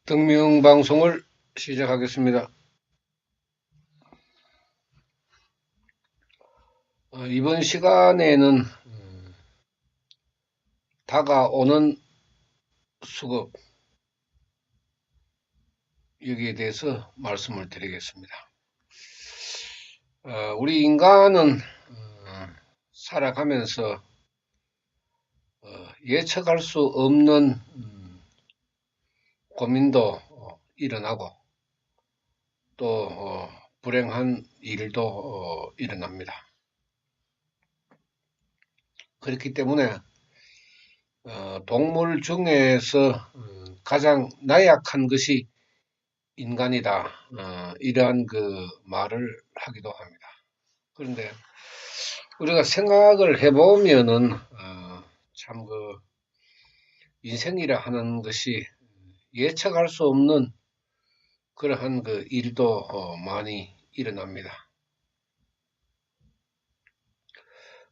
등명방송을 시작하겠습니다. 이번 시간에는 다가오는 수급, 여기에 대해서 말씀을 드리겠습니다. 우리 인간은 살아가면서 예측할 수 없는 고민도 일어나고 또 불행한 일도 일어납니다. 그렇기 때문에 동물 중에서 가장 나약한 것이 인간이다. 이러한 그 말을 하기도 합니다. 그런데 우리가 생각을 해보면은 참 그 인생이라 하는 것이 예측할 수 없는 그러한 그 일도 많이 일어납니다.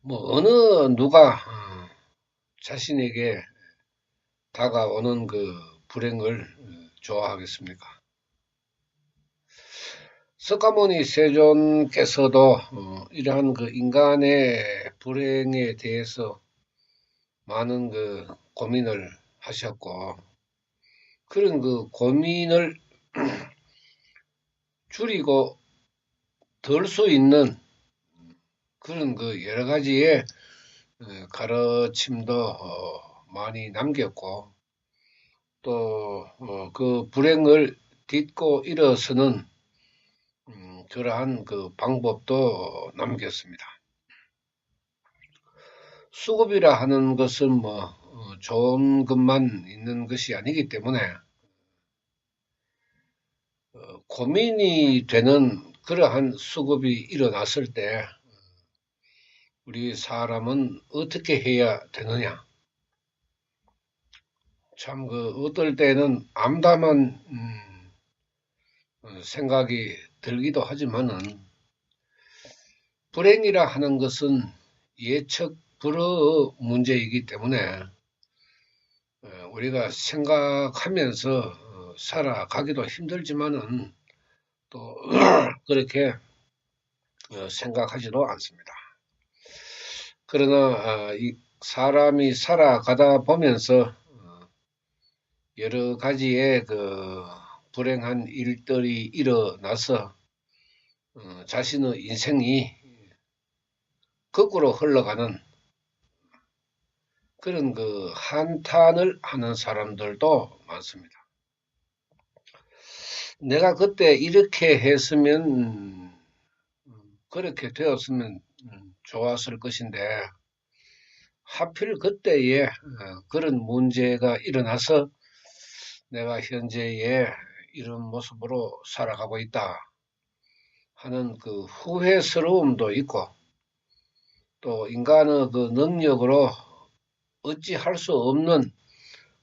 뭐 어느 누가 자신에게 다가오는 그 불행을 좋아하겠습니까? 석가모니 세존께서도 이러한 그 인간의 불행에 대해서 많은 그 고민을 하셨고, 그런 그 고민을 줄이고 덜 수 있는 그런 그 여러 가지의 가르침도 많이 남겼고, 또 그 불행을 딛고 일어서는 그러한 그 방법도 남겼습니다. 수급이라 하는 것은 뭐 좋은 것만 있는 것이 아니기 때문에 고민이 되는 그러한 수급이 일어났을 때 우리 사람은 어떻게 해야 되느냐? 참 그 어떨 때는 암담한 생각이 들기도 하지만은 불행이라 하는 것은 예측 불허의 문제이기 때문에 우리가 생각하면서 살아가기도 힘들지만은 또 그렇게 생각하지도 않습니다. 그러나 이 사람이 살아가다 보면서 여러 가지의 그 불행한 일들이 일어나서 자신의 인생이 거꾸로 흘러가는 그런 그 한탄을 하는 사람들도 많습니다. 내가 그때 이렇게 했으면 그렇게 되었으면 좋았을 것인데 하필 그때에 그런 문제가 일어나서 내가 현재의 이런 모습으로 살아가고 있다 하는 그 후회스러움도 있고 또 인간의 그 능력으로 어찌할 수 없는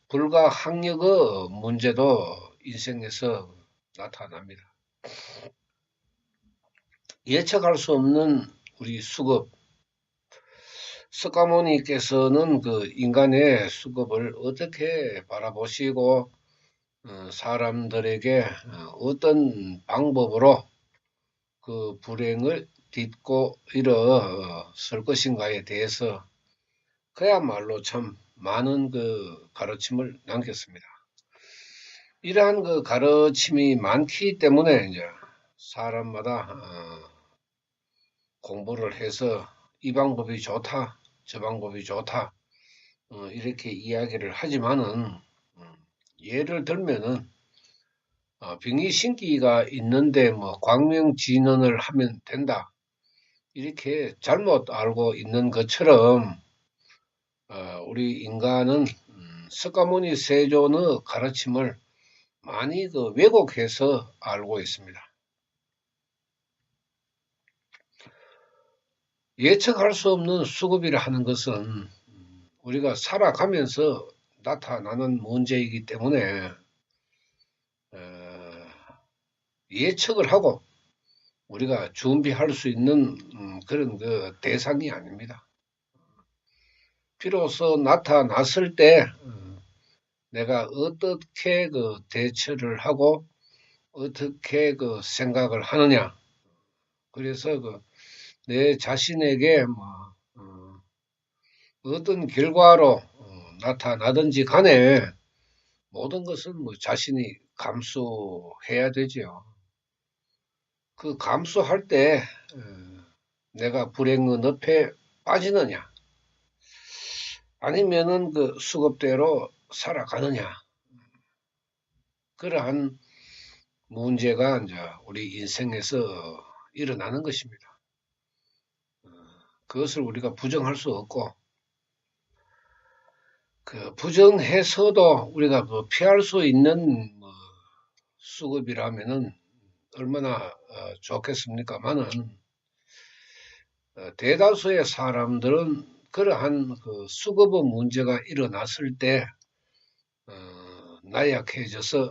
불가항력의 문제도 인생에서 나타납니다. 예측할 수 없는 우리 수급, 석가모니께서는 그 인간의 수급을 어떻게 바라보시고 사람들에게 어떤 방법으로 그 불행을 딛고 일어설 것인가에 대해서 그야말로 참 많은 그 가르침을 남겼습니다. 이러한 그 가르침이 많기 때문에 이제 사람마다 공부를 해서 이 방법이 좋다, 저 방법이 좋다 이렇게 이야기를 하지만은 예를 들면은 병이신기가 있는데 뭐 광명진언을 하면 된다 이렇게 잘못 알고 있는 것처럼 우리 인간은 석가모니 세존의 가르침을 많이 그 왜곡해서 알고 있습니다. 예측할 수 없는 수급이라 하는 것은 우리가 살아가면서 나타나는 문제이기 때문에 예측을 하고 우리가 준비할 수 있는 그런 그 대상이 아닙니다. 비로소 나타났을 때 내가 어떻게 그 대처를 하고 어떻게 그 생각을 하느냐. 그래서 그 내 자신에게 뭐 어떤 결과로 나타나든지 간에 모든 것은 뭐 자신이 감수해야 되지요. 그 감수할 때 내가 불행의 늪에 빠지느냐 아니면은 그 수급대로 살아가느냐 그러한 문제가 이제 우리 인생에서 일어나는 것입니다. 그것을 우리가 부정할 수 없고 그 부정해서도 우리가 뭐 피할 수 있는 뭐 수급이라면은 얼마나 좋겠습니까만은 대다수의 사람들은 그러한 그 수급의 문제가 일어났을 때 나약해져서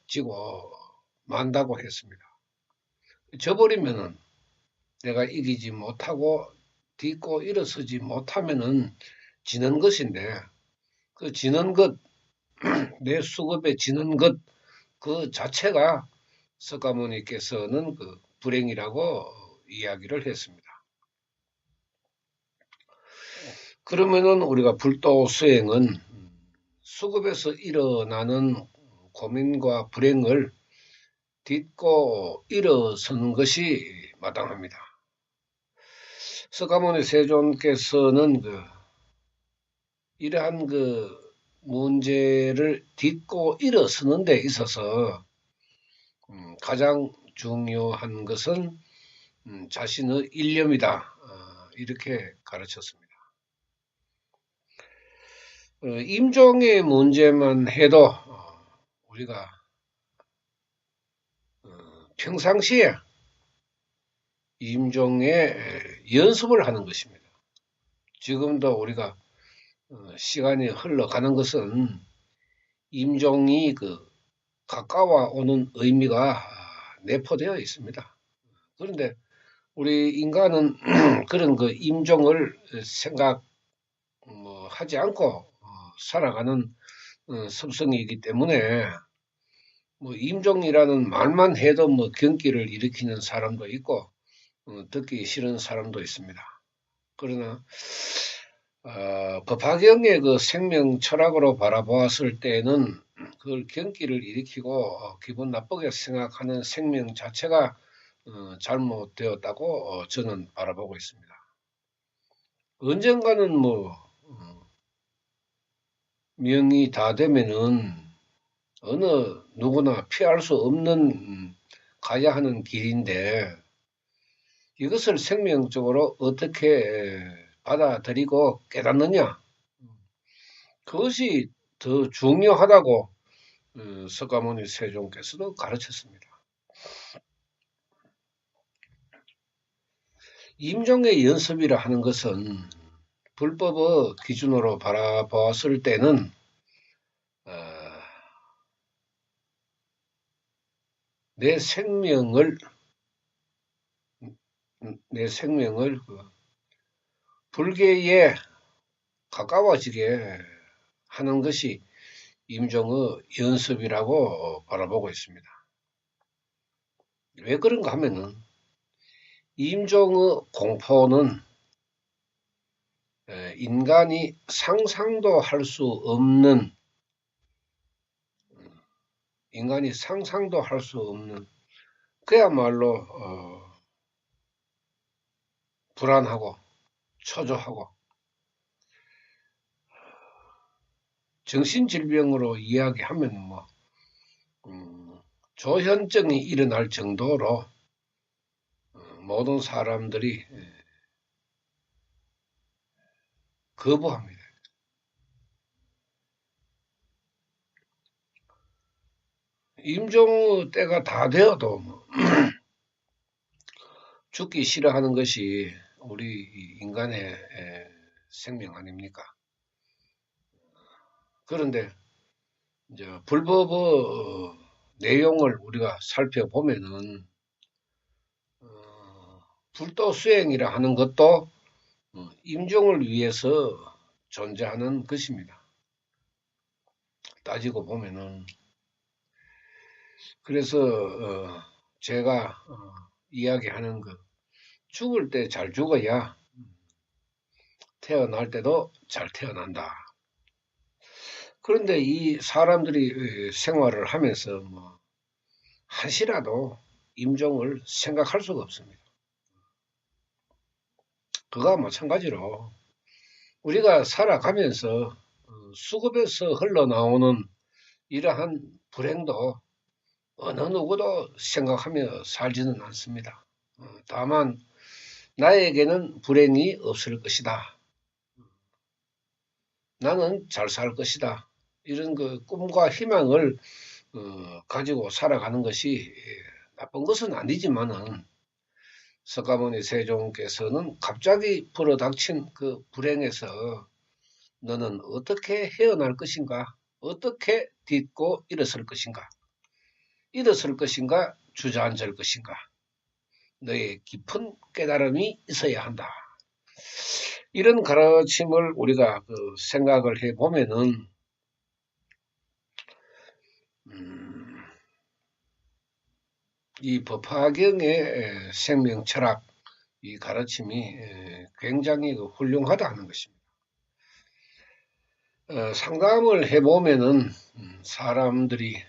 지고 만다고 했습니다. 져버리면은 내가 이기지 못하고 딛고 일어서지 못하면은 지는 것인데 그 지는 것, 내 수급에 지는 것 그 자체가 석가모니께서는 그 불행이라고 이야기를 했습니다. 그러면은 우리가 불도 수행은 수급에서 일어나는 고민과 불행을 딛고 일어서는 것이 마땅합니다. 석가모니 세존께서는 이러한 그 문제를 딛고 일어서는 데 있어서 가장 중요한 것은 자신의 일념이다. 이렇게 가르쳤습니다. 임종의 문제만 해도 우리가 평상시에 임종의 연습을 하는 것입니다. 지금도 우리가 시간이 흘러가는 것은 임종이 그 가까워 오는 의미가 내포되어 있습니다. 그런데 우리 인간은 그런 그 임종을 생각 뭐 하지 않고 살아가는 습성이기 때문에 뭐 임종이라는 말만 해도 뭐 경기를 일으키는 사람도 있고 듣기 싫은 사람도 있습니다. 그러나 법화경의 그 생명 철학으로 바라보았을 때는 그걸 경기를 일으키고 기분 나쁘게 생각하는 생명 자체가 잘못되었다고 저는 바라보고 있습니다. 언젠가는 뭐 명이 다 되면은 어느 누구나 피할 수 없는 가야 하는 길인데 이것을 생명적으로 어떻게 받아들이고 깨닫느냐 그것이 더 중요하다고 석가모니 세종께서도 가르쳤습니다. 임종의 연습이라 하는 것은 불법의 기준으로 바라보았을 때는 내 생명을 불계에 가까워지게 하는 것이 임종의 연습이라고 바라보고 있습니다. 왜 그런가 하면은 임종의 공포는 인간이 상상도 할 수 없는 그야말로 불안하고 초조하고 정신질병으로 이야기하면 뭐 조현증이 일어날 정도로 모든 사람들이 거부합니다. 임종 때가 다 되어도 뭐 죽기 싫어하는 것이 우리 인간의 생명 아닙니까? 그런데 이제 불법의 내용을 우리가 살펴보면은 불도 수행이라 하는 것도 임종을 위해서 존재하는 것입니다. 따지고 보면은. 그래서 제가 이야기하는 그 죽을 때 잘 죽어야 태어날 때도 잘 태어난다. 그런데 이 사람들이 생활을 하면서 뭐 한시라도 임종을 생각할 수가 없습니다. 그거와 마찬가지로 우리가 살아가면서 수급에서 흘러나오는 이러한 불행도 어느 누구도 생각하며 살지는 않습니다. 다만 나에게는 불행이 없을 것이다. 나는 잘 살 것이다. 이런 그 꿈과 희망을 가지고 살아가는 것이 나쁜 것은 아니지만은 석가모니 세종께서는 갑자기 불어닥친 그 불행에서 너는 어떻게 헤어날 것인가? 어떻게 딛고 일어설 것인가? 일어설 것인가? 주저앉을 것인가? 너의 깊은 깨달음이 있어야 한다. 이런 가르침을 우리가 생각을 해보면은 이 법화경의 생명 철학 이 가르침이 굉장히 훌륭하다 하는 것입니다. 상담을 해보면은 사람들이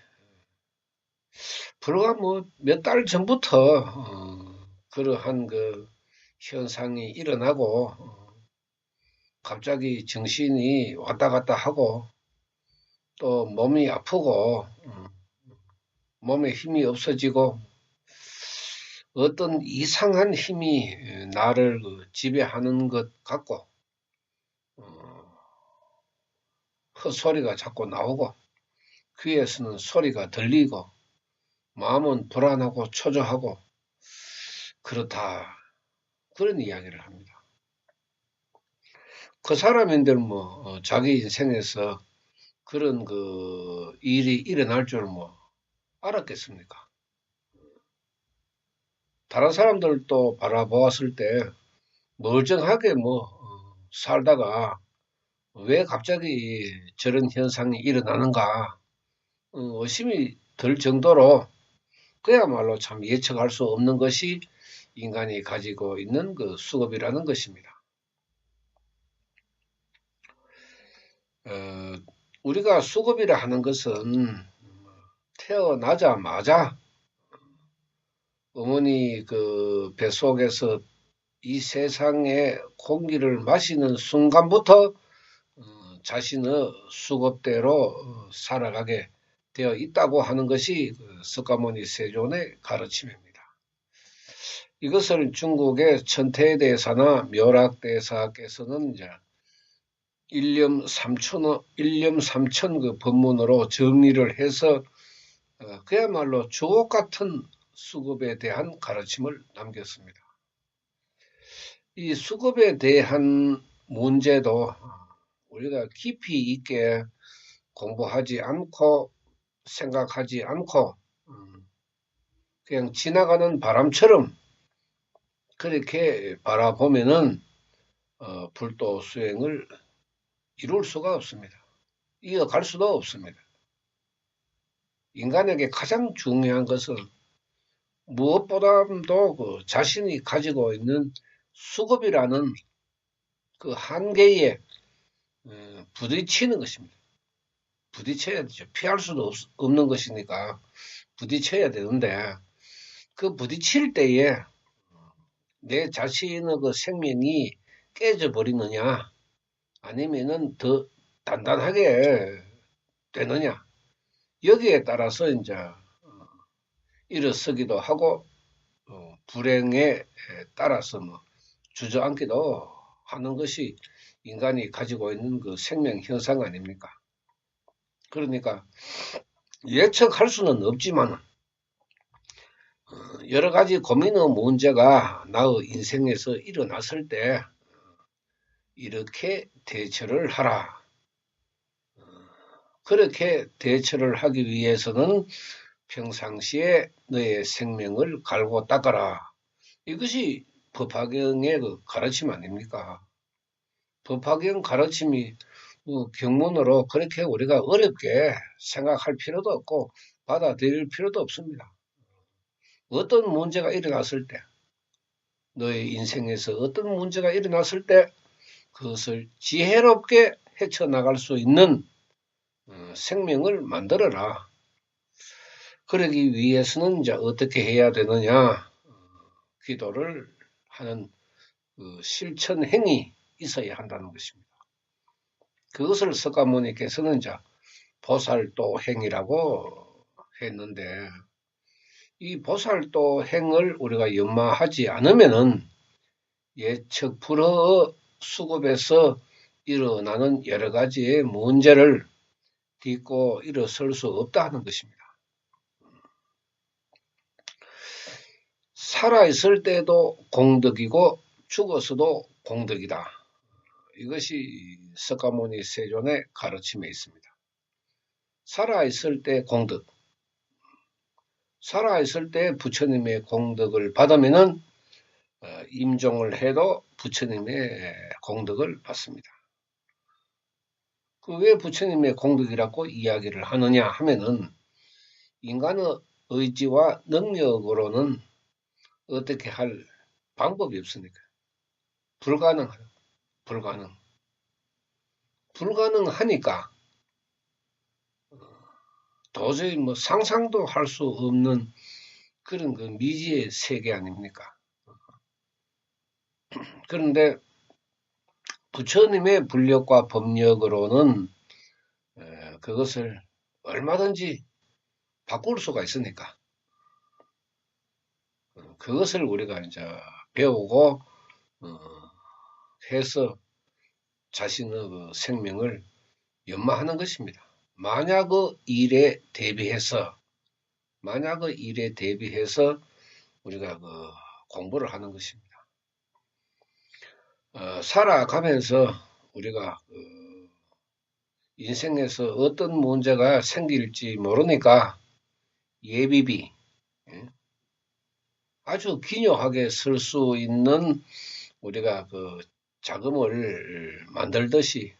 불과 뭐 몇 달 전부터 그러한 그 현상이 일어나고 갑자기 정신이 왔다 갔다 하고 또 몸이 아프고 몸에 힘이 없어지고 어떤 이상한 힘이 나를 지배하는 것 같고 헛소리가 자꾸 나오고 귀에서는 소리가 들리고 마음은 불안하고 초조하고 그렇다. 그런 이야기를 합니다. 그 사람인들 뭐 자기 인생에서 그런 그 일이 일어날 줄 뭐 알았겠습니까? 다른 사람들도 바라보았을 때 멀쩡하게 뭐 살다가 왜 갑자기 저런 현상이 일어나는가 의심이 들 정도로 그야말로 참 예측할 수 없는 것이 인간이 가지고 있는 그 수급이라는 것입니다. 우리가 수급이라 하는 것은 태어나자마자 어머니 그 뱃속에서 이 세상의 공기를 마시는 순간부터 자신의 수급대로 살아가게 되어 있다고 하는 것이 석가모니 세존의 가르침입니다. 이것을 중국의 천태대사나 묘락대사께서는 이제 일념삼천 그 법문으로 정리를 해서 그야말로 주옥 같은 수급에 대한 가르침을 남겼습니다. 이 수급에 대한 문제도 우리가 깊이 있게 공부하지 않고 생각하지 않고 그냥 지나가는 바람처럼 그렇게 바라보면은 불도 수행을 이룰 수가 없습니다. 이어갈 수도 없습니다. 인간에게 가장 중요한 것은 무엇보다도 그 자신이 가지고 있는 수급이라는 그 한계에 부딪히는 것입니다. 부딪혀야 되죠. 피할 수도 없는 것이니까 부딪혀야 되는데 그 부딪힐 때에 내 자신의 그 생명이 깨져버리느냐 아니면은 더 단단하게 되느냐 여기에 따라서 이제 일어서기도 하고 불행에 따라서 뭐 주저앉기도 하는 것이 인간이 가지고 있는 그 생명 현상 아닙니까? 그러니까 예측할 수는 없지만 여러 가지 고민의 문제가 나의 인생에서 일어났을 때 이렇게 대처를 하라. 그렇게 대처를 하기 위해서는 평상시에 너의 생명을 갈고 닦아라. 이것이 법화경의 그 가르침 아닙니까? 법화경 가르침이 경문으로 그렇게 우리가 어렵게 생각할 필요도 없고 받아들일 필요도 없습니다. 어떤 문제가 일어났을 때, 너의 인생에서 어떤 문제가 일어났을 때 그것을 지혜롭게 헤쳐나갈 수 있는 생명을 만들어라. 그러기 위해서는 이제 어떻게 해야 되느냐? 기도를 하는 그 실천 행위 있어야 한다는 것입니다. 그것을 석가모니께서는 이제 보살도 행위라고 했는데, 이 보살도 행을 우리가 연마하지 않으면은 예측 불허의 수급에서 일어나는 여러 가지의 문제를 딛고 일어설 수 없다 하는 것입니다. 살아있을 때도 공덕이고 죽어서도 공덕이다. 이것이 석가모니 세존의 가르침에 있습니다. 살아있을 때 공덕, 살아있을 때 부처님의 공덕을 받으면은 임종을 해도 부처님의 공덕을 받습니다. 그 왜 부처님의 공덕이라고 이야기를 하느냐 하면은 인간의 의지와 능력으로는 어떻게 할 방법이 없으니까 불가능하다. 불가능하니까 도저히 뭐 상상도 할 수 없는 그런 그 미지의 세계 아닙니까? 그런데 부처님의 불력과 법력으로는 그것을 얼마든지 바꿀 수가 있으니까 그것을 우리가 이제 배우고 해서 자신의 그 생명을 연마하는 것입니다. 만약의 일에 대비해서 우리가 그 공부를 하는 것입니다. 살아가면서 우리가 인생에서 어떤 문제가 생길지 모르니까 예비비, 아주 기묘하게 쓸 수 있는 우리가 그 자금을 만들듯이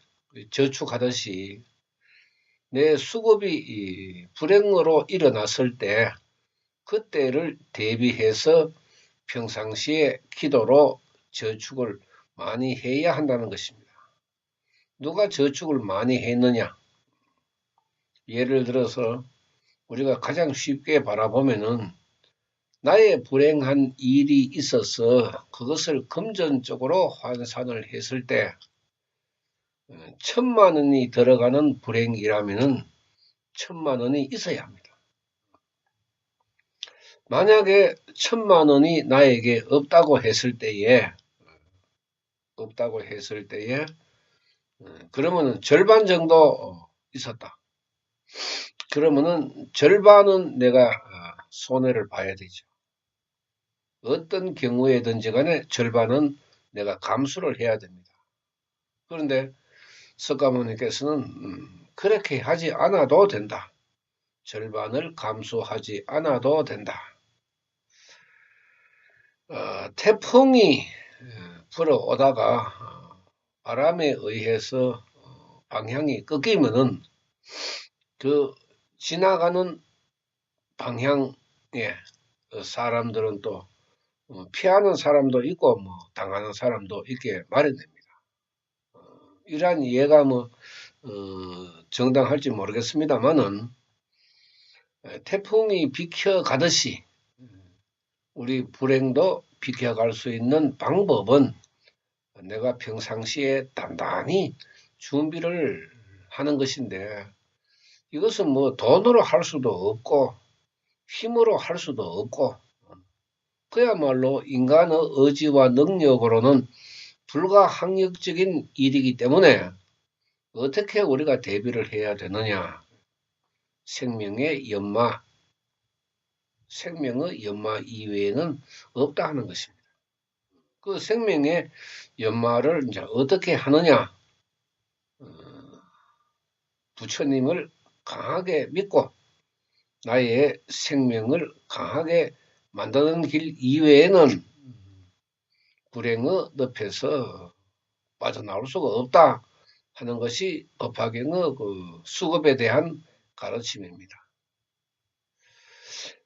저축하듯이 내 수급이 불행으로 일어났을 때 그때를 대비해서 평상시에 기도로 저축을 많이 해야 한다는 것입니다. 누가 저축을 많이 했느냐? 예를 들어서 우리가 가장 쉽게 바라보면은 나의 불행한 일이 있어서 그것을 금전적으로 환산을 했을 때 1,000만 원이 들어가는 불행이라면은 1,000만 원이 있어야 합니다. 만약에 1,000만 원이 나에게 없다고 했을 때에 그러면은 절반 정도 있었다. 그러면은 절반은 내가 손해를 봐야 되죠. 어떤 경우에든지 간에 절반은 내가 감수를 해야 됩니다. 그런데 석가모니께서는 그렇게 하지 않아도 된다. 절반을 감수하지 않아도 된다. 태풍이 불어오다가 바람에 의해서 방향이 꺾이면은 그 지나가는 방향에 사람들은 또 피하는 사람도 있고 뭐 당하는 사람도 있게 마련됩니다. 이러한 이해가 뭐 정당할지 모르겠습니다만은 태풍이 비켜가듯이 우리 불행도 비켜갈 수 있는 방법은 내가 평상시에 단단히 준비를 하는 것인데 이것은 뭐 돈으로 할 수도 없고 힘으로 할 수도 없고 그야말로 인간의 의지와 능력으로는 불가항력적인 일이기 때문에 어떻게 우리가 대비를 해야 되느냐? 생명의 연마 이외에는 없다 하는 것입니다. 그 생명의 연마를 이제 어떻게 하느냐? 부처님을 강하게 믿고 나의 생명을 강하게 만드는 길 이외에는 불행의 늪에서 빠져나올 수가 없다. 하는 것이 법화경의 그 수급에 대한 가르침입니다.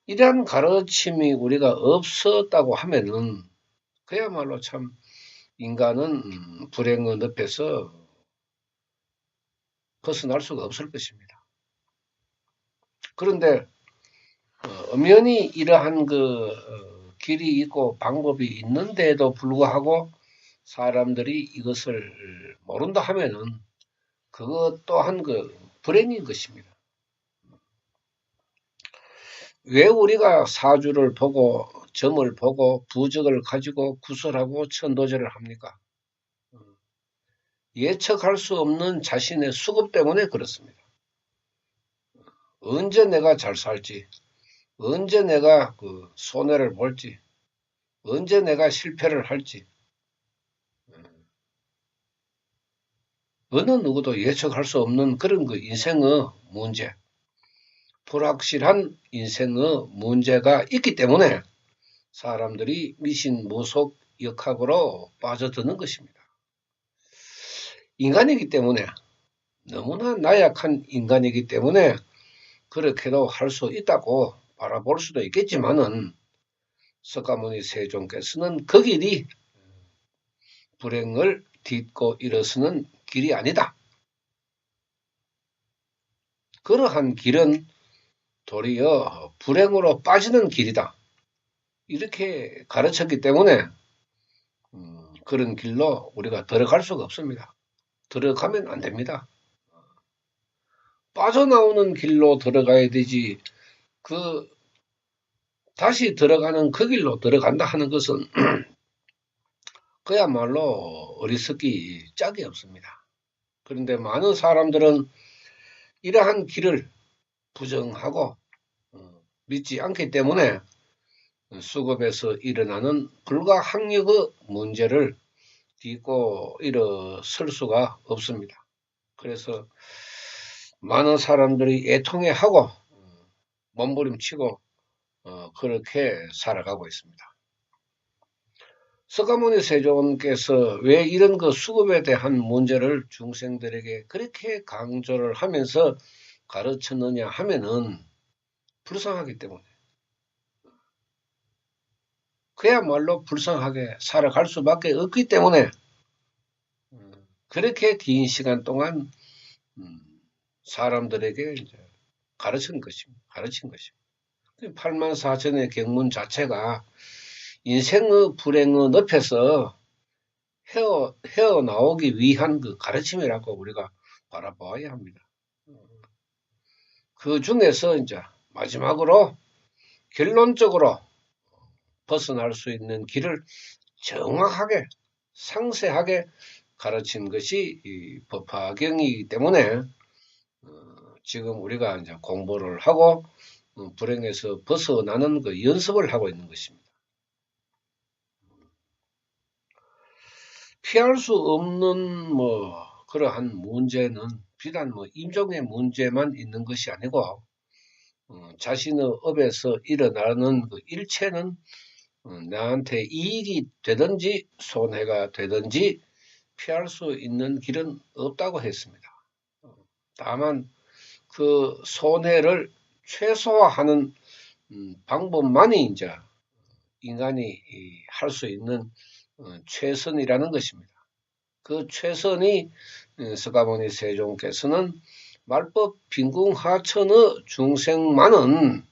이러한 가르침이 우리가 없었다고 하면은 그야말로 참 인간은 불행의 늪에서 벗어날 수가 없을 것입니다. 그런데 엄연히 이러한 그 길이 있고 방법이 있는데도 불구하고 사람들이 이것을 모른다 하면은 그것 또한 그 불행인 것입니다. 왜 우리가 사주를 보고 점을 보고 부적을 가지고 구설하고 천도제를 합니까? 예측할 수 없는 자신의 수급 때문에 그렇습니다. 언제 내가 잘 살지, 언제 내가 그 손해를 볼지, 언제 내가 실패를 할지, 어느 누구도 예측할 수 없는 그런 그 인생의 문제, 불확실한 인생의 문제가 있기 때문에 사람들이 미신모속 역학으로 빠져드는 것입니다. 인간이기 때문에 너무나 나약한 인간이기 때문에 그렇게도 할 수 있다고 바라볼 수도 있겠지만은 석가모니 세종께서는 그 길이 불행을 딛고 일어서는 길이 아니다. 그러한 길은 도리어 불행으로 빠지는 길이다. 이렇게 가르쳤기 때문에 그런 길로 우리가 들어갈 수가 없습니다. 들어가면 안 됩니다. 빠져나오는 길로 들어가야 되지 그 다시 들어가는 그 길로 들어간다 하는 것은 그야말로 어리석기 짝이 없습니다. 그런데 많은 사람들은 이러한 길을 부정하고 믿지 않기 때문에 수급에서 일어나는 불가항력의 문제를 딛고 일어설 수가 없습니다. 그래서 많은 사람들이 애통해하고 몸부림치고 그렇게 살아가고 있습니다. 석가모니 세존께서 왜 이런 그 수급에 대한 문제를 중생들에게 그렇게 강조를 하면서 가르쳤느냐 하면은 불쌍하기 때문에 그야말로 불쌍하게 살아갈 수밖에 없기 때문에 그렇게 긴 시간 동안 사람들에게 이제 가르친 것입니다. 84,000의 경문 자체가 인생의 불행의 늪에서 헤어나오기 위한 그 가르침이라고 우리가 바라봐야 합니다. 그 중에서 이제 마지막으로 결론적으로 벗어날 수 있는 길을 정확하게 상세하게 가르친 것이 이 법화경이기 때문에 지금 우리가 이제 공부를 하고 불행에서 벗어나는 그 연습을 하고 있는 것입니다. 피할 수 없는 뭐 그러한 문제는 비단 뭐 임종의 문제만 있는 것이 아니고 자신의 업에서 일어나는 그 일체는 나한테 이익이 되든지 손해가 되든지 피할 수 있는 길은 없다고 했습니다. 다만 그 손해를 최소화하는 방법만이 이제 인간이 할 수 있는 최선이라는 것입니다. 그 최선이 석가모니 세종께서는 말법 빈궁하천의 중생만은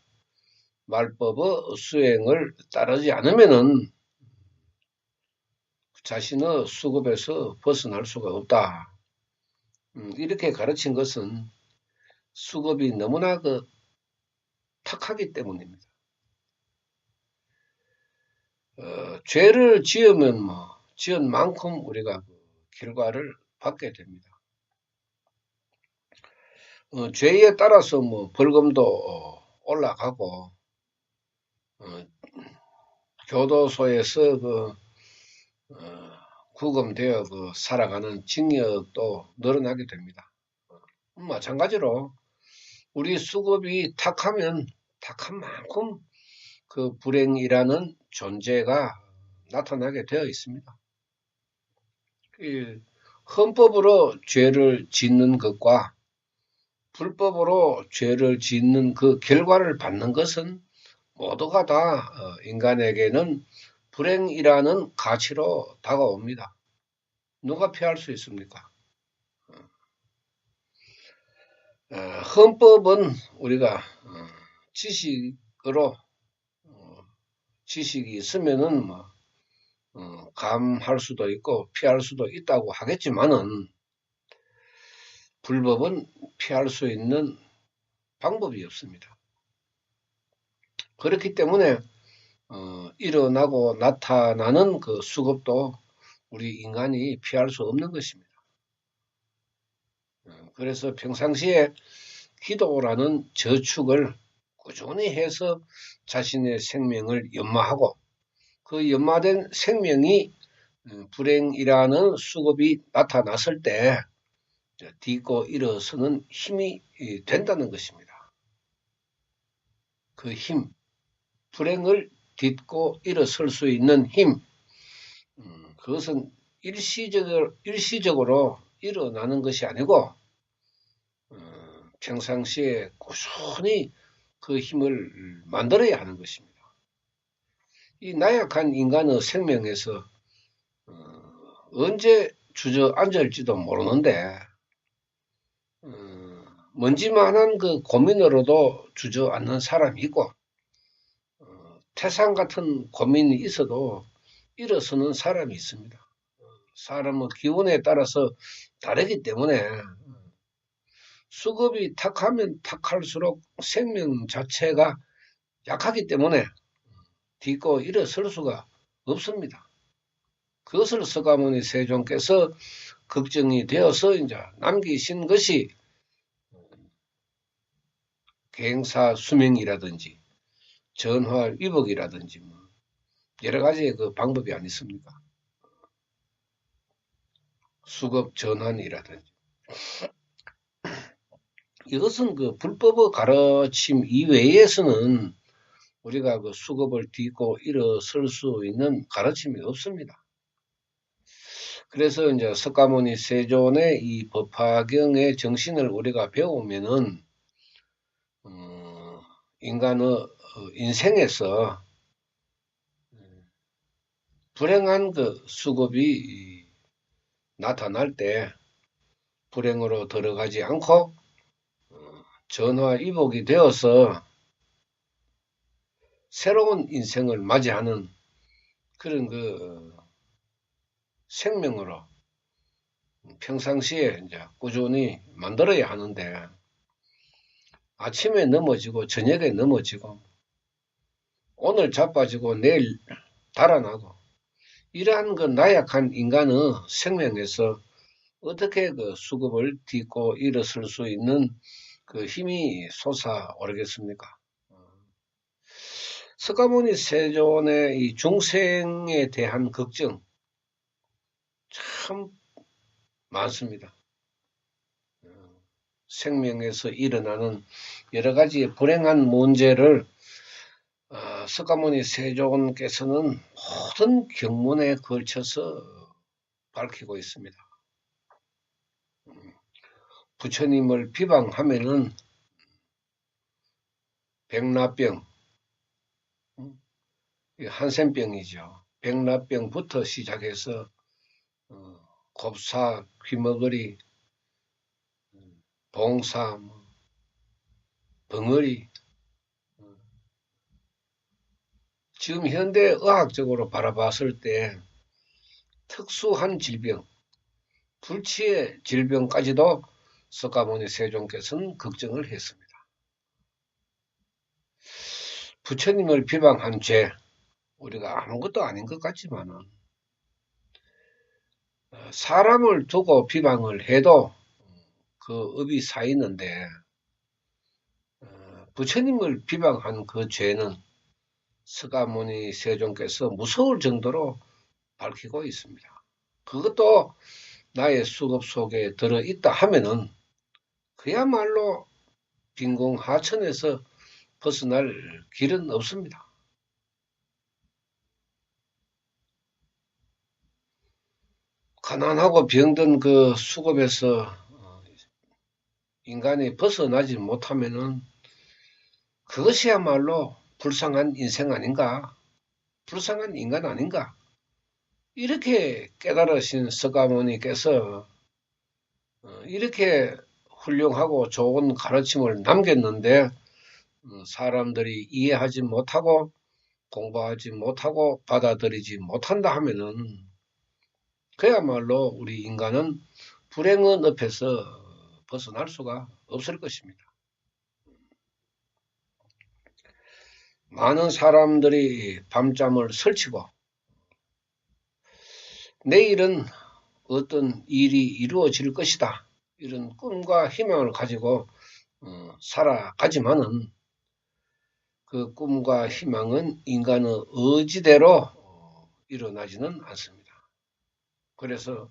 말법의 수행을 따르지 않으면은 자신의 수급에서 벗어날 수가 없다. 이렇게 가르친 것은 수급이 너무나 그 탁하기 때문입니다. 죄를 지으면 뭐 지은 만큼 우리가 그 결과를 받게 됩니다. 죄에 따라서 뭐 벌금도 올라가고 교도소에서 그 구금되어 그 살아가는 징역도 늘어나게 됩니다. 마찬가지로 우리 수급이 탁하면 탁한 만큼 그 불행이라는 존재가 나타나게 되어 있습니다. 헌법으로 죄를 짓는 것과 불법으로 죄를 짓는 그 결과를 받는 것은 모두가 다 인간에게는 불행이라는 가치로 다가옵니다. 누가 피할 수 있습니까? 헌법은 우리가 지식으로 지식이 있으면은 뭐 감할 수도 있고 피할 수도 있다고 하겠지만은 불법은 피할 수 있는 방법이 없습니다. 그렇기 때문에 일어나고 나타나는 그 수급도 우리 인간이 피할 수 없는 것입니다. 그래서 평상시에 기도라는 저축을 꾸준히 해서 자신의 생명을 연마하고 그 연마된 생명이 불행이라는 수급이 나타났을 때 딛고 일어서는 힘이 된다는 것입니다. 그 힘, 불행을 딛고 일어설 수 있는 힘, 그것은 일시적으로 일어나는 것이 아니고 평상시에 꾸준히 그 힘을 만들어야 하는 것입니다. 이 나약한 인간의 생명에서 언제 주저앉을지도 모르는데 먼지만한 그 고민으로도 주저앉는 사람이 있고 태산 같은 고민이 있어도 일어서는 사람이 있습니다. 사람의 기운에 따라서 다르기 때문에 수급이 탁하면 탁할수록 생명 자체가 약하기 때문에 딛고 일어설 수가 없습니다. 그것을 서가모니 세종께서 걱정이 되어서 이제 남기신 것이 계행사 수명이라든지 전화위복이라든지 뭐 여러 가지의 그 방법이 아니습니까? 수급 전환이라든지 이것은 그 불법의 가르침 이외에서는 우리가 그 수급을 딛고 일어설 수 있는 가르침이 없습니다. 그래서 이제 석가모니 세존의 이 법화경의 정신을 우리가 배우면은 인간의 인생에서 불행한 그 수급이 나타날 때 불행으로 들어가지 않고 전화위복이 되어서 새로운 인생을 맞이하는 그런 그 생명으로 평상시에 이제 꾸준히 만들어야 하는데 아침에 넘어지고 저녁에 넘어지고 오늘 자빠지고 내일 달아나고 이러한 그 나약한 인간의 생명에서 어떻게 그 수급을 딛고 일어설 수 있는 그 힘이 솟아오르겠습니까? 석가모니 세존의 이 중생에 대한 걱정 참 많습니다. 생명에서 일어나는 여러 가지 불행한 문제를 석가모니 세존께서는 모든 경문에 걸쳐서 밝히고 있습니다. 부처님을 비방하면은 백라병, 한센병이죠. 백라병부터 시작해서 곱사, 귀머거리, 봉사, 벙어리 지금 현대 의학적으로 바라봤을 때 특수한 질병, 불치의 질병까지도 석가모니 세종께서는 걱정을 했습니다. 부처님을 비방한 죄, 우리가 아무것도 아닌 것 같지만은 사람을 두고 비방을 해도 그 업이 쌓이는데 부처님을 비방한 그 죄는 석가모니 세종께서 무서울 정도로 밝히고 있습니다. 그것도 나의 수급 속에 들어있다 하면은 그야말로 빈공하천에서 벗어날 길은 없습니다. 가난하고 병든 그 수급에서 인간이 벗어나지 못하면은 그것이야말로 불쌍한 인생 아닌가? 불쌍한 인간 아닌가? 이렇게 깨달으신 석가모니께서 이렇게 훌륭하고 좋은 가르침을 남겼는데 사람들이 이해하지 못하고 공부하지 못하고 받아들이지 못한다 하면은 그야말로 우리 인간은 불행의 늪에서 벗어날 수가 없을 것입니다. 많은 사람들이 밤잠을 설치고 내일은 어떤 일이 이루어질 것이다. 이런 꿈과 희망을 가지고 살아가지만은 그 꿈과 희망은 인간의 의지대로 일어나지는 않습니다. 그래서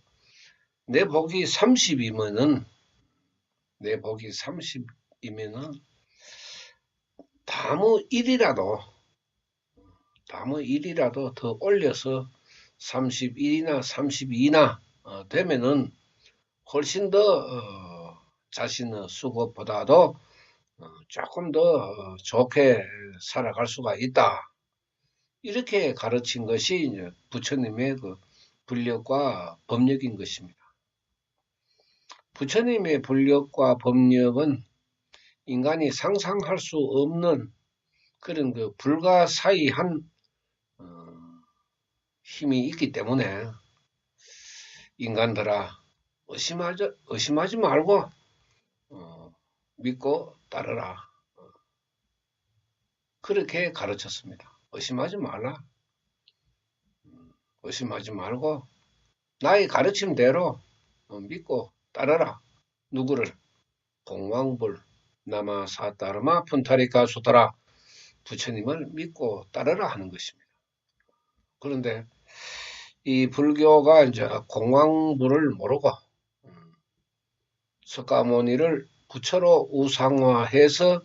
내 복이 30이면은 다무 1이라도 더 올려서 31이나 32나 되면은 훨씬 더 자신의 수급보다도 조금 더 좋게 살아갈 수가 있다. 이렇게 가르친 것이 이제 부처님의 그 불력과 법력인 것입니다. 부처님의 불력과 법력은 인간이 상상할 수 없는 그런 그 불가사의한 힘이 있기 때문에 인간들아 의심하지 말고 믿고 따르라. 그렇게 가르쳤습니다. 의심하지 말라. 의심하지 말고 나의 가르침대로 믿고 따르라. 누구를? 공왕불 나마사따르마 푼타리카 수타라. 부처님을 믿고 따르라 하는 것입니다. 그런데 이 불교가 이제 공왕불을 모르고 석가모니를 부처로 우상화해서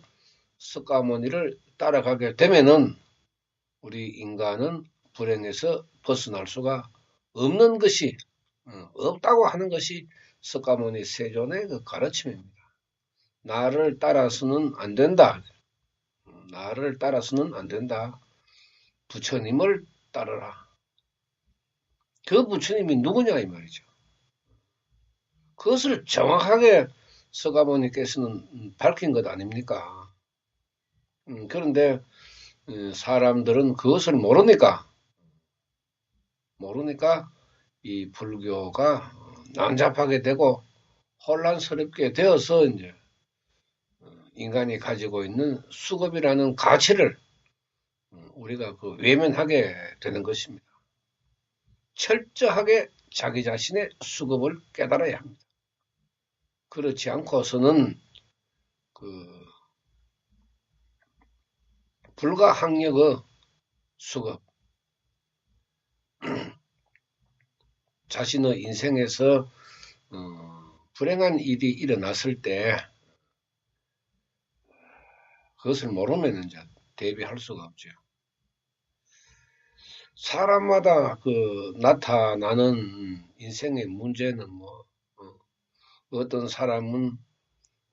석가모니를 따라가게 되면은 우리 인간은 불행에서 벗어날 수가 없는 것이 없다고 하는 것이 석가모니 세존의 그 가르침입니다. 나를 따라서는 안 된다. 나를 따라서는 안 된다. 부처님을 따르라. 그 부처님이 누구냐 이 말이죠. 그것을 정확하게 석가모니께서는 밝힌 것 아닙니까? 그런데 사람들은 그것을 모르니까 이 불교가 난잡하게 되고 혼란스럽게 되어서 이제 인간이 가지고 있는 수급이라는 가치를 우리가 그 외면하게 되는 것입니다. 철저하게 자기 자신의 수급을 깨달아야 합니다. 그렇지 않고서는 그 불가항력의 수급, 자신의 인생에서 불행한 일이 일어났을 때 그것을 모르면 이제 대비할 수가 없죠. 사람마다 그 나타나는 인생의 문제는 뭐 어떤 사람은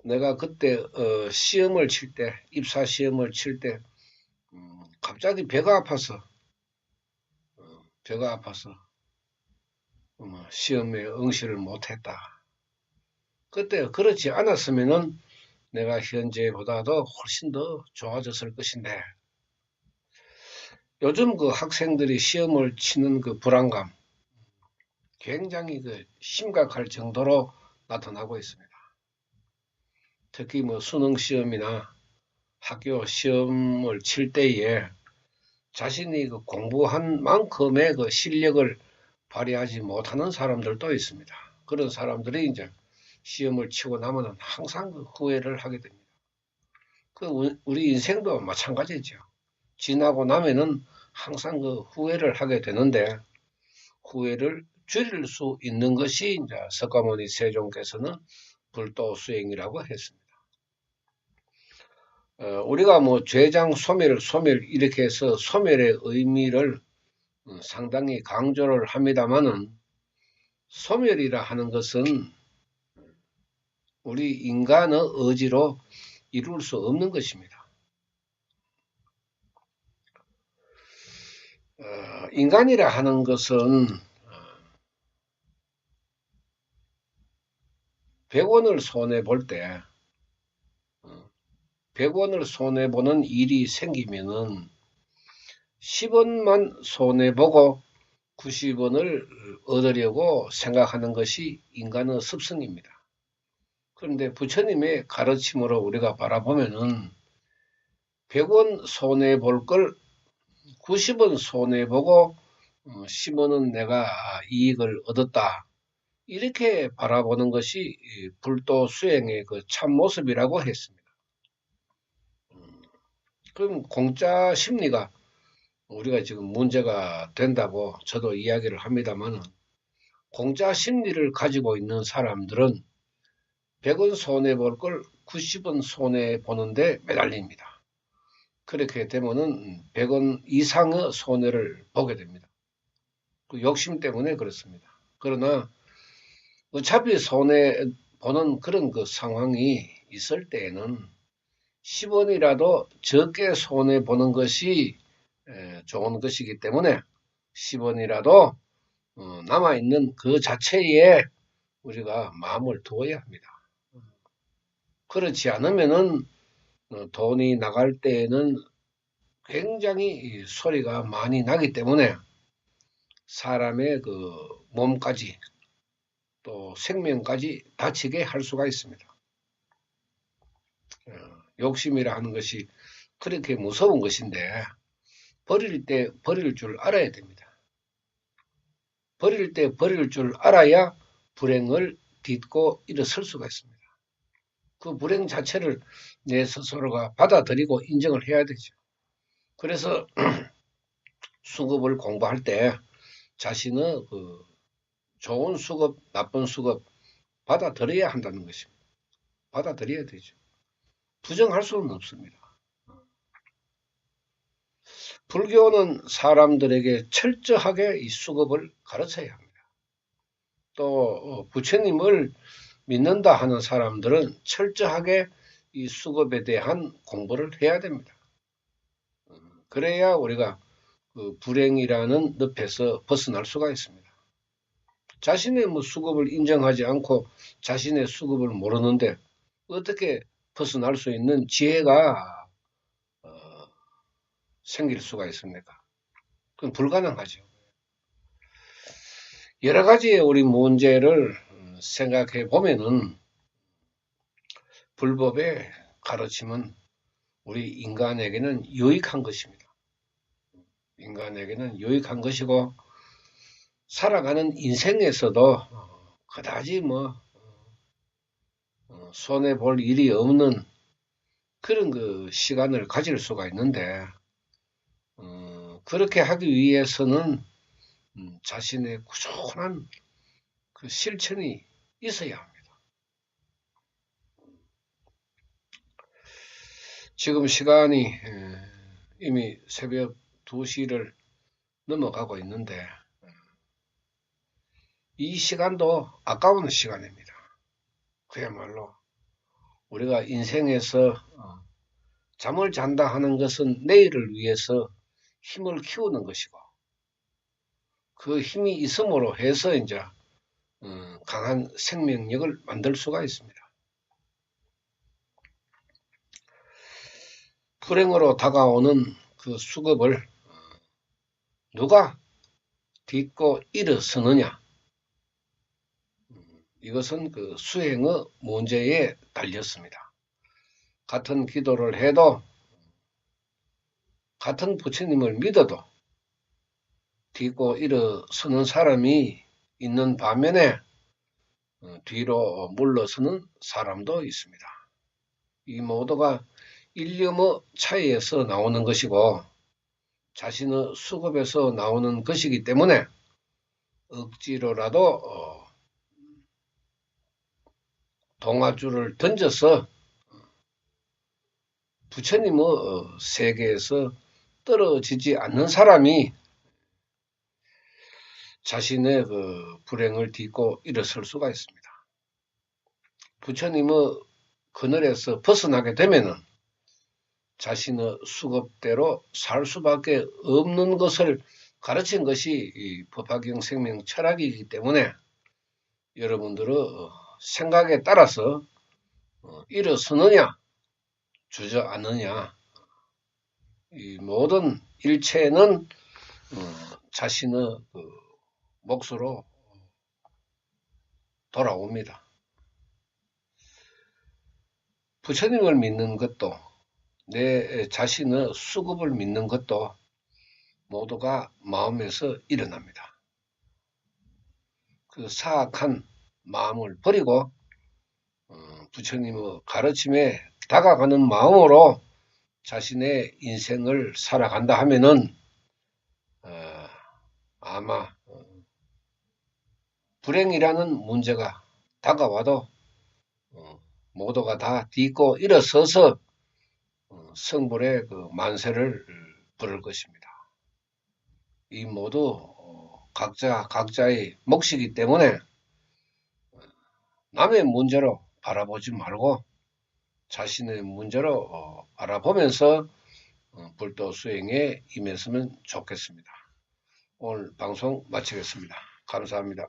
내가 그때 시험을 칠 때, 입사 시험을 칠 때 갑자기 배가 아파서 시험에 응시를 못했다. 그때 그렇지 않았으면은 내가 현재보다도 훨씬 더 좋아졌을 것인데 요즘 그 학생들이 시험을 치는 그 불안감 굉장히 그 심각할 정도로 나타나고 있습니다. 특히 뭐 수능 시험이나 학교 시험을 칠 때에 자신이 그 공부한 만큼의 그 실력을 발휘하지 못하는 사람들도 있습니다. 그런 사람들이 이제 시험을 치고 나면은 항상 그 후회를 하게 됩니다. 그 우리 인생도 마찬가지죠. 지나고 나면은 항상 그 후회를 하게 되는데 후회를 줄일 수 있는 것이 이제 석가모니 세종께서는 불도 수행이라고 했습니다. 우리가 뭐 죄장 소멸 이렇게 해서 소멸의 의미를 상당히 강조를 합니다만은 소멸이라 하는 것은 우리 인간의 의지로 이룰 수 없는 것입니다. 인간이라 하는 것은 100원을 손해볼 때 100원을 손해보는 일이 생기면은 10원만 손해보고 90원을 얻으려고 생각하는 것이 인간의 습성입니다. 그런데 부처님의 가르침으로 우리가 바라보면은 100원 손해볼 걸 90원 손해보고 10원은 내가 이익을 얻었다. 이렇게 바라보는 것이 불도 수행의 그 참모습이라고 했습니다. 그럼 공짜 심리가 우리가 지금 문제가 된다고 저도 이야기를 합니다만 공짜 심리를 가지고 있는 사람들은 100원 손해볼 걸 90원 손해보는데 매달립니다. 그렇게 되면은 100원 이상의 손해를 보게 됩니다. 그 욕심 때문에 그렇습니다. 그러나 어차피 손해보는 그런 그 상황이 있을 때에는 10원이라도 적게 손해보는 것이 좋은 것이기 때문에 10원이라도 남아있는 그 자체에 우리가 마음을 두어야 합니다. 그렇지 않으면은 돈이 나갈 때에는 굉장히 소리가 많이 나기 때문에 사람의 그 몸까지 또 생명까지 다치게 할 수가 있습니다. 욕심이라 하는 것이 그렇게 무서운 것인데 버릴 때 버릴 줄 알아야 됩니다. 버릴 때 버릴 줄 알아야 불행을 딛고 일어설 수가 있습니다. 그 불행 자체를 내 스스로가 받아들이고 인정을 해야 되죠. 그래서 수급을 공부할 때 자신의 그 좋은 수급, 나쁜 수급 받아들여야 한다는 것입니다. 받아들여야 되죠. 부정할 수는 없습니다. 불교는 사람들에게 철저하게 이 수급을 가르쳐야 합니다. 또 부처님을 믿는다 하는 사람들은 철저하게 이 수급에 대한 공부를 해야 됩니다. 그래야 우리가 그 불행이라는 늪에서 벗어날 수가 있습니다. 자신의 뭐 수급을 인정하지 않고 자신의 수급을 모르는데 어떻게 벗어날 수 있는 지혜가 생길 수가 있습니까? 그건 불가능하죠. 여러 가지의 우리 문제를 생각해 보면은 불법의 가르침은 우리 인간에게는 유익한 것입니다. 인간에게는 유익한 것이고 살아가는 인생에서도 그다지 뭐 손해 볼 일이 없는 그런 그 시간을 가질 수가 있는데 그렇게 하기 위해서는 자신의 꾸준한 그 실천이 있어야 합니다. 지금 시간이 이미 새벽 2시를 넘어가고 있는데 이 시간도 아까운 시간입니다. 그야말로 우리가 인생에서 잠을 잔다 하는 것은 내일을 위해서 힘을 키우는 것이고 그 힘이 있음으로 해서 이제 강한 생명력을 만들 수가 있습니다. 불행으로 다가오는 그 수급을 누가 딛고 일어서느냐? 이것은 그 수행의 문제에 달렸습니다. 같은 기도를 해도 같은 부처님을 믿어도 딛고 일어서는 사람이 있는 반면에 뒤로 물러서는 사람도 있습니다. 이 모두가 일념의 차이에서 나오는 것이고 자신의 수급에서 나오는 것이기 때문에 억지로라도 동아줄을 던져서 부처님의 세계에서 떨어지지 않는 사람이 자신의 그 불행을 딛고 일어설 수가 있습니다. 부처님의 그늘에서 벗어나게 되면은 자신의 수급대로 살 수밖에 없는 것을 가르친 것이 이 법화경 생명 철학이기 때문에 여러분들의 생각에 따라서 일어서느냐 주저앉느냐, 이 모든 일체는 자신의 그 몫으로 돌아옵니다. 부처님을 믿는 것도 내 자신의 수급을 믿는 것도 모두가 마음에서 일어납니다. 그 사악한 마음을 버리고 부처님의 가르침에 다가가는 마음으로 자신의 인생을 살아간다 하면은 아마 불행이라는 문제가 다가와도 모두가 다 딛고 일어서서 성불의 그 만세를 부를 것입니다. 이 모두 각자의 몫이기 때문에 남의 문제로 바라보지 말고 자신의 문제로 바라보면서 불도 수행에 임했으면 좋겠습니다. 오늘 방송 마치겠습니다. 감사합니다.